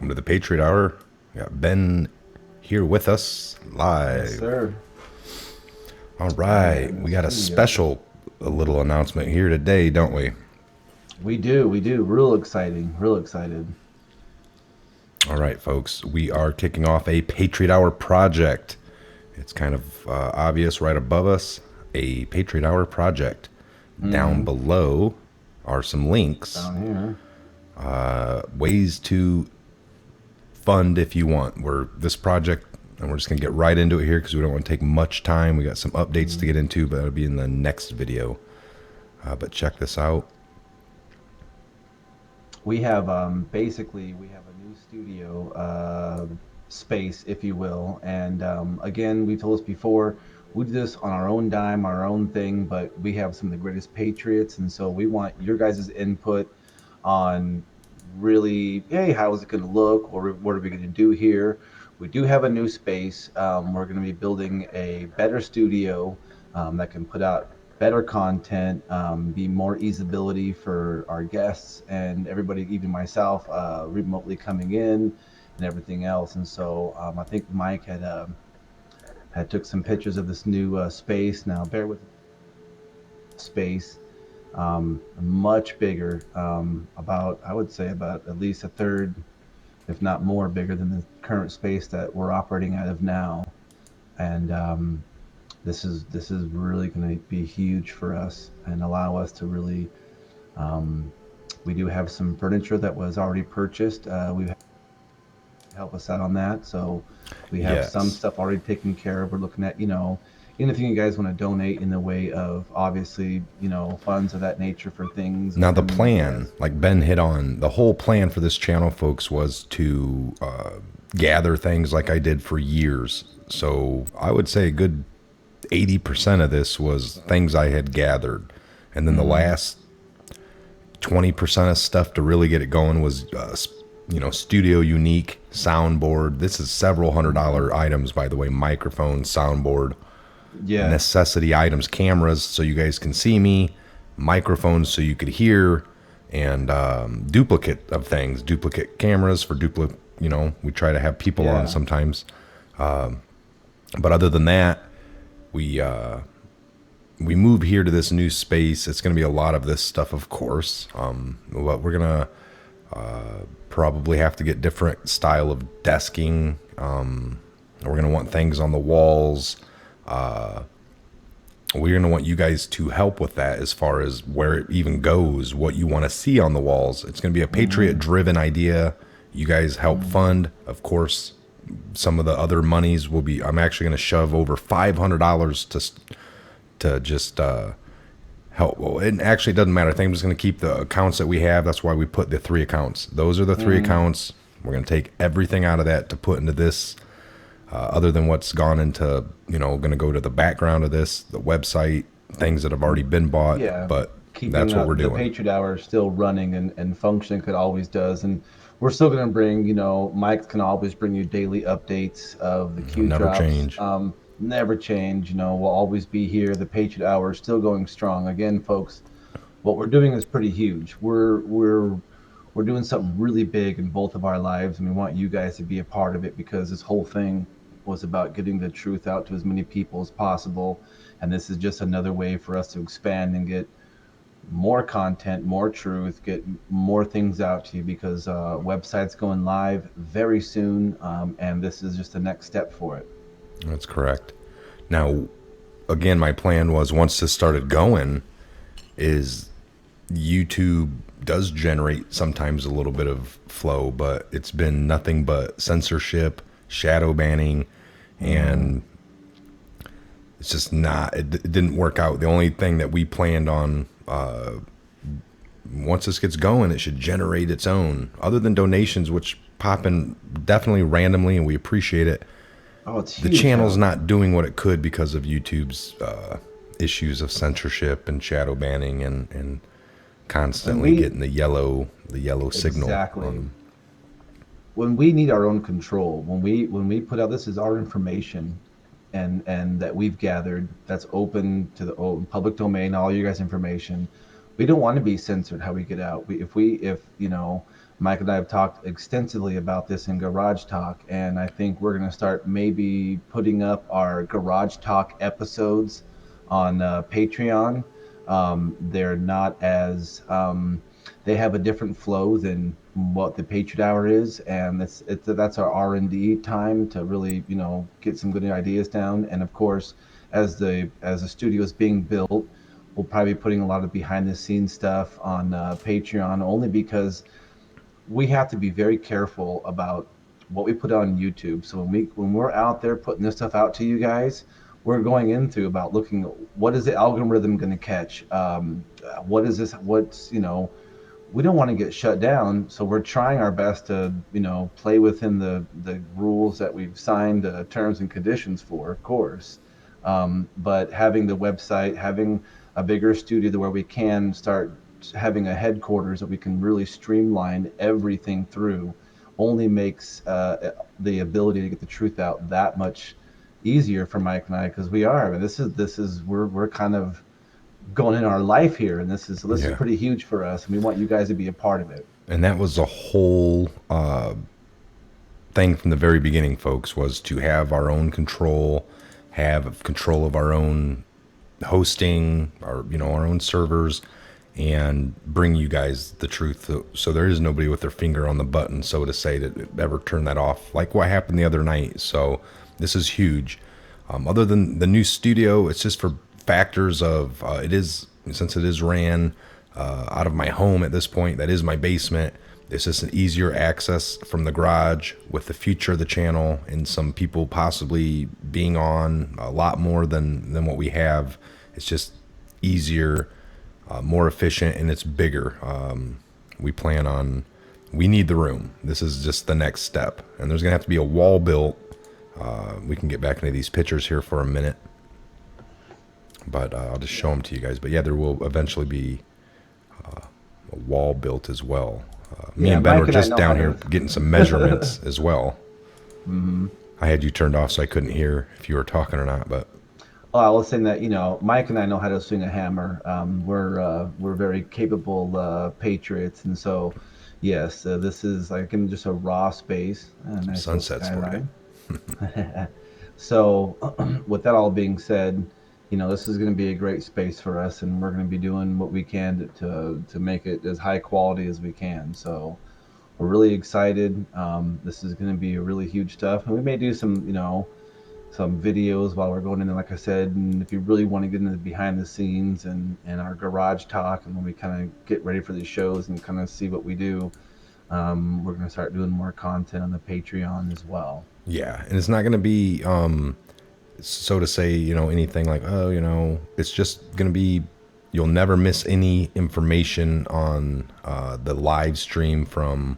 welcome to the Patriot Hour. We got Ben here with us Yes, live. sir. All I am right, in the we got a studio. special, a little announcement here today, don't we? We do. Real exciting. Real excited. All right, folks, we are kicking off a Patriot Hour project. It's kind of obvious right above us, a Patriot Hour project. Down Mm-hmm. below are some links, Down here. ways to fund if you want. We're this project, and we're just gonna get right into it here because we don't want to take much time. We got some updates to Mm. get into, but that'll be in the next video. But check this out. We have basically we have a new studio space, if you will. And again, we've told us before, we do this on our own dime, our own thing, but we have some of the greatest patriots, and so we want your guys' input on really, hey, how is it going to look? What are we going to do here? We do have a new space. We're going to be building a better studio that can put out better content, be more easeability for our guests and everybody, even myself, remotely coming in and everything else. And so I think Mike had took some pictures of this new space. Now, bear with space, much bigger, about I would say about at least a third, if not more, bigger than the current space that we're operating out of now. And this is really going to be huge for us and allow us to really. Um, we do have some furniture that was already purchased. We've help us out on that, so we have some Yes. stuff already taken care of. We're looking at anything you guys want to donate in the way of obviously funds of that nature for things Now and the things plan, as. like Ben hit on, the whole plan for this channel, folks, was to gather things like I did for years. So I would say a good 80% of this was things I had gathered, and then the Mm, last 20% of stuff to really get it going was studio unique soundboard. This is several mm, $100 items, by the way. Microphone, soundboard, yes. necessity items, cameras so you guys can see me, microphones so you could hear, and duplicate of things, duplicate cameras for duplicate. We try to have people on Yeah. sometimes, but other than that, we we move here to this new space. It's going to be a lot of this stuff, of course. But we're gonna probably have to get different style of desking. We're gonna want things on the walls. We're gonna want you guys to help with that as far as where it even goes, what you want to see on the walls. It's gonna be a Mm-hmm. Patriot-driven idea. You guys help Mm. fund, of course. Some of the other monies will be. I'm actually gonna shove over $500 to just help. Well, it actually doesn't matter. I think I'm just going to keep the accounts that we have. That's why we put the three accounts. Those are the three Mm. accounts. We're going to take everything out of that to put into this, other than what's gone into, going to go to the background of this, the website, things that have already been bought. Yeah, But keeping that's what we're the doing. Patriot Hour still running and functioning, could always does. And we're still going to bring, Mike can always bring you daily updates of the It'll Q never drops. change. Never change. We'll always be here. The Patriot Hour is still going strong. Again, folks, what we're doing is pretty huge. We're doing something really big in both of our lives, and we want you guys to be a part of it because this whole thing was about getting the truth out to as many people as possible. And this is just another way for us to expand and get more content, more truth, get more things out to you because website's going live very soon, and this is just the next step for it. That's correct. Now, again, my plan was once this started going, is YouTube does generate sometimes a little bit of flow, but it's been nothing but censorship, shadow banning, Mm, and it's just not. It didn't work out. The only thing that we planned on, once this gets going, it should generate its own. Other than donations, which pop in definitely randomly, and we appreciate it. oh, it's The huge channel's help. not doing what it could because of YouTube's issues of censorship and shadow banning and When constantly we getting the yellow signal on exactly them. when we need our own control, when we put out, this is our information, and that we've gathered, that's open to the public domain, all you guys information. We don't want to be censored how we get out. If Mike and I have talked extensively about this in Garage Talk, and I think we're going to start maybe putting up our Garage Talk episodes on Patreon. They're not as they have a different flow than what the Patriot Hour is, and that's our R&D time to really get some good ideas down. And of course, as the studio is being built, we'll probably be putting a lot of behind the scenes stuff on Patreon, only because we have to be very careful about what we put on YouTube. So when we're out there putting this stuff out to you guys, we're going into about looking at what is the algorithm going to catch. What is this? We don't want to get shut down, so we're trying our best to play within the rules that we've signed terms and conditions for, of course. But having the website, having a bigger studio where we can start having a headquarters that we can really streamline everything through only makes the ability to get the truth out that much easier for Mike and I, because I mean, this is we're kind of going in our life here, and this is Yeah. pretty huge for us, and we want you guys to be a part of it. And that was a whole thing from the very beginning, folks, was to have our own control, have control of our own hosting, our own servers, and bring you guys the truth. So there is nobody with their finger on the button, so to say, to ever turn that off, like what happened the other night. So this is huge. Other than the new studio, it's just for factors of since it is ran out of my home at this point. That is my basement. It's just an easier access from the garage with the future of the channel and some people possibly being on a lot more than what we have. It's just easier, more efficient, and it's bigger. We need the room. This is just the next step. And there's going to have to be a wall built. We can get back into these pictures here for a minute. But I'll just show them to you guys. But yeah, there will eventually be a wall built as well. Me Yeah, and Ben Mike were and I just know down how here to. getting some measurements as well. Hmm. I had you turned off so I couldn't hear if you were talking or not. But Oh, I was saying that Mike and I know how to swing a hammer. We're very capable patriots, and so yes, this is like in just a raw space, a nice little sunsets for you. skyline. So, with that all being said, this is going to be a great space for us, and we're going to be doing what we can to make it as high quality as we can. So, we're really excited. This is going to be a really huge stuff, and we may do some videos while we're going in there, like I said. And if you really want to get into the behind the scenes and our garage talk, and when we kind of get ready for these shows and kind of see what we do, we're going to start doing more content on the Patreon as well. Yeah, and it's not going to be, so to say, anything like, oh, it's just going to be, you'll never miss any information on the live stream from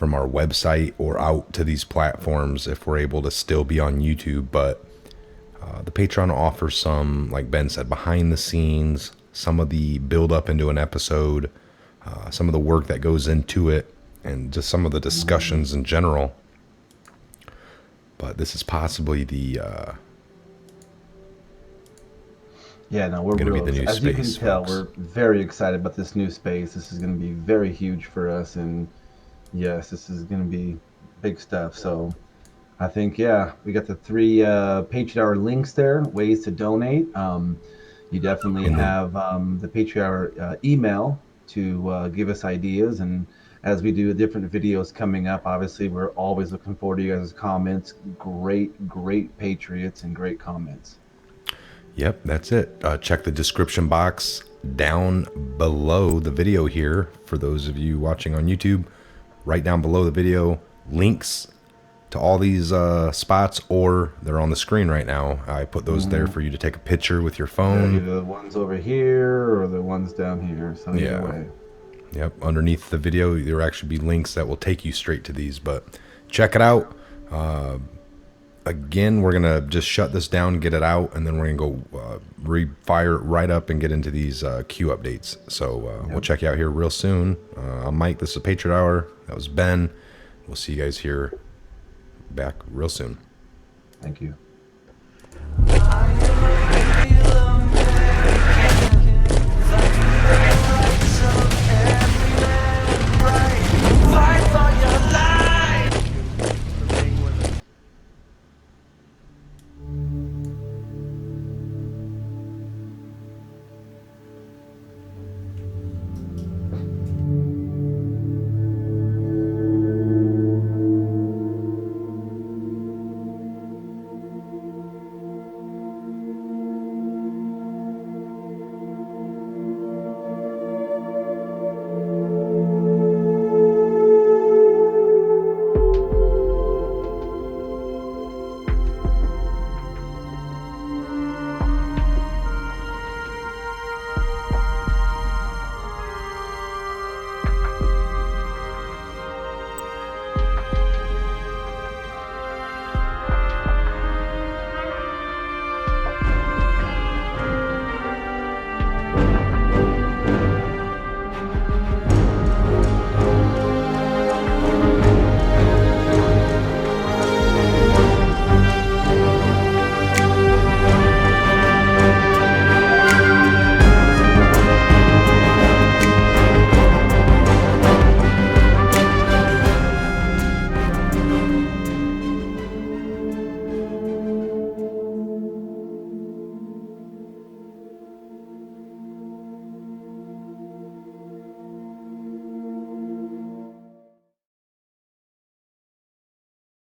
our website or out to these platforms if we're able to still be on YouTube. But the Patreon offers some, like Ben said, behind the scenes, some of the build up into an episode, some of the work that goes into it, and just some of the discussions in general. But this is possibly the Yeah, no, we're going to be the real. new As you can space, tell, folks. we're very excited about this new space. This is going to be very huge for us, and yes, this is going to be big stuff. So I think, yeah, we got the three Patriot Hour links there, ways to donate. You definitely And then, have the Patriot Hour email to give us ideas. And as we do different videos coming up, obviously, we're always looking forward to you guys' comments. Great, great Patriots and great comments. yep, that's it. Check the description box down below the video here for those of you watching on YouTube. Right down below the video, links to all these spots, or they're on the screen right now. I put those there Mhm. for you to take a picture with your Yeah, phone. either the ones over here or the ones down here. So either Yeah. way. Yep. Underneath the video, there will actually be links that will take you straight to these. But check it out. Again, we're going to just shut this down, get it out, and then we're going to go refire it right up and get into these queue updates. So we'll Yep. check you out here real soon. I'm Mike. This is Patriot Hour. That was Ben. We'll see you guys here back real soon. Thank you.